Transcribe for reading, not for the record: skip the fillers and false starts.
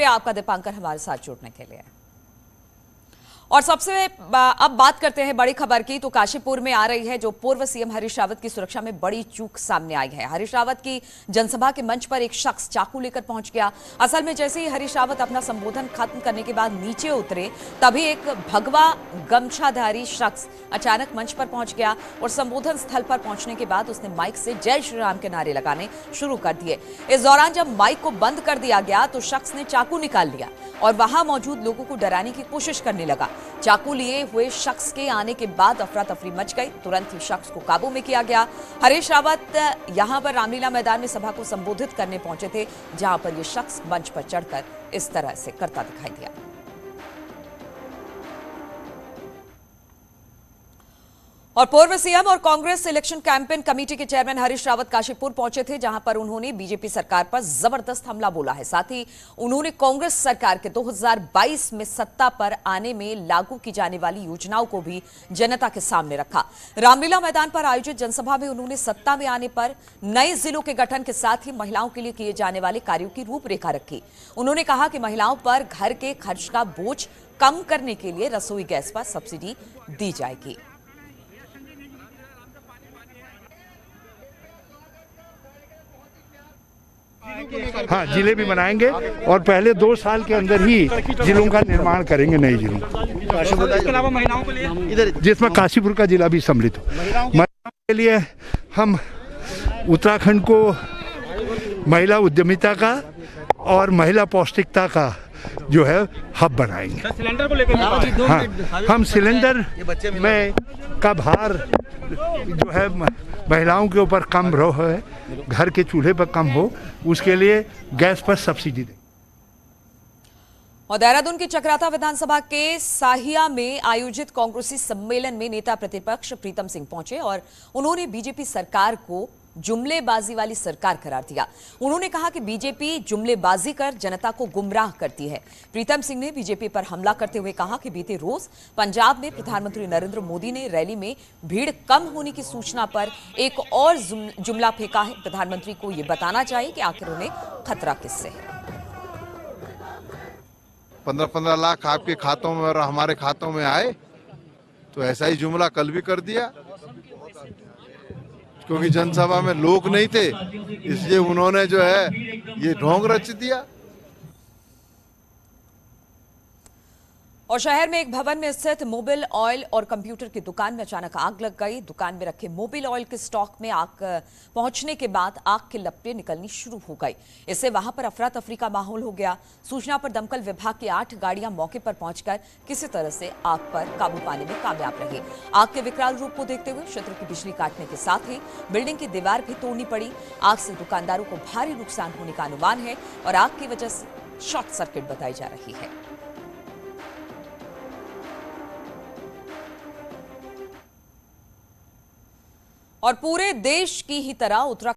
शुक्रिया आपका दीपांकर हमारे साथ जुड़ने के लिए। और सबसे अब बात करते हैं बड़ी खबर की, तो काशीपुर में आ रही है जो पूर्व सीएम हरीश रावत की सुरक्षा में बड़ी चूक सामने आई है। हरीश रावत की जनसभा के मंच पर एक शख्स चाकू लेकर पहुंच गया। असल में जैसे ही हरीश रावत अपना संबोधन खत्म करने के बाद नीचे उतरे, तभी एक भगवा गमछाधारी शख्स अचानक मंच पर पहुंच गया और संबोधन स्थल पर पहुंचने के बाद उसने माइक से जय श्री राम के नारे लगाने शुरू कर दिए। इस दौरान जब माइक को बंद कर दिया गया तो शख्स ने चाकू निकाल लिया और वहां मौजूद लोगों को डराने की कोशिश करने लगा। चाकू लिए हुए शख्स के आने के बाद अफरा तफरी मच गई। तुरंत ही शख्स को काबू में किया गया। हरीश रावत यहां पर रामलीला मैदान में सभा को संबोधित करने पहुंचे थे, जहां पर यह शख्स मंच पर चढ़कर इस तरह से करता दिखाई दिया। और पूर्व सीएम और कांग्रेस इलेक्शन कैंपेन कमेटी के चेयरमैन हरीश रावत काशीपुर पहुंचे थे, जहां पर उन्होंने बीजेपी सरकार पर जबरदस्त हमला बोला है। साथ ही उन्होंने कांग्रेस सरकार के 2022 में सत्ता पर आने में लागू की जाने वाली योजनाओं को भी जनता के सामने रखा। रामलीला मैदान पर आयोजित जनसभा में उन्होंने सत्ता में आने पर नए जिलों के गठन के साथ ही महिलाओं के लिए किए जाने वाले कार्यों की रूपरेखा रखी। उन्होंने कहा कि महिलाओं पर घर के खर्च का बोझ कम करने के लिए रसोई गैस पर सब्सिडी दी जाएगी। हाँ, जिले भी बनाएंगे और पहले 2 साल के अंदर ही जिलों का निर्माण करेंगे, नए जिलों। इसके अलावा महिलाओं के लिए इधर, जिसमें काशीपुर का जिला भी सम्मिलित हो। महिलाओं के लिए हम उत्तराखंड को महिला उद्यमिता का और महिला पौष्टिकता का जो है हब बनाएंगे। सिलेंडर को लेकर हाँ, हम सिलेंडर में का भार जो है महिलाओं के ऊपर कम है, घर के चूल्हे पर कम हो, उसके लिए गैस पर सब्सिडी दें। और देहरादून की चक्राता विधानसभा के साहिया में आयोजित कांग्रेसी सम्मेलन में नेता प्रतिपक्ष प्रीतम सिंह पहुंचे और उन्होंने बीजेपी सरकार को जुमलेबाजी वाली सरकार करार दिया। उन्होंने कहा कि बीजेपी जुमलेबाजी कर जनता को गुमराह करती है। प्रीतम सिंह ने बीजेपी पर हमला करते हुए कहा कि बीते रोज पंजाब में प्रधानमंत्री नरेंद्र मोदी ने रैली में भीड़ कम होने की सूचना पर एक और जुमला फेंका है। प्रधानमंत्री को यह बताना चाहिए कि आखिर उन्हें खतरा किससे है। 15-15 लाख आपके खातों में और हमारे खातों में आए, तो ऐसा ही जुमला कल भी कर दिया, क्योंकि जनसभा में लोग नहीं थे, इसलिए उन्होंने जो है ये ढोंग रच दिया। और शहर में एक भवन में स्थित मोबिल ऑयल और कंप्यूटर की दुकान में अचानक आग लग गई। दुकान में रखे मोबिल ऑयल के स्टॉक में आग पहुंचने के बाद आग की लपटें निकलनी शुरू हो गई। इससे वहां पर अफरा तफरी का माहौल हो गया। सूचना पर दमकल विभाग की 8 गाड़ियां मौके पर पहुंचकर किसी तरह से आग पर काबू पाने में कामयाब रही। आग के विकराल रूप को देखते हुए क्षेत्र की बिजली काटने के साथ ही बिल्डिंग की दीवार भी तोड़नी पड़ी। आग से दुकानदारों को भारी नुकसान होने का अनुमान है और आग की वजह से शॉर्ट सर्किट बताई जा रही है। और पूरे देश की ही तरह उत्तराखंड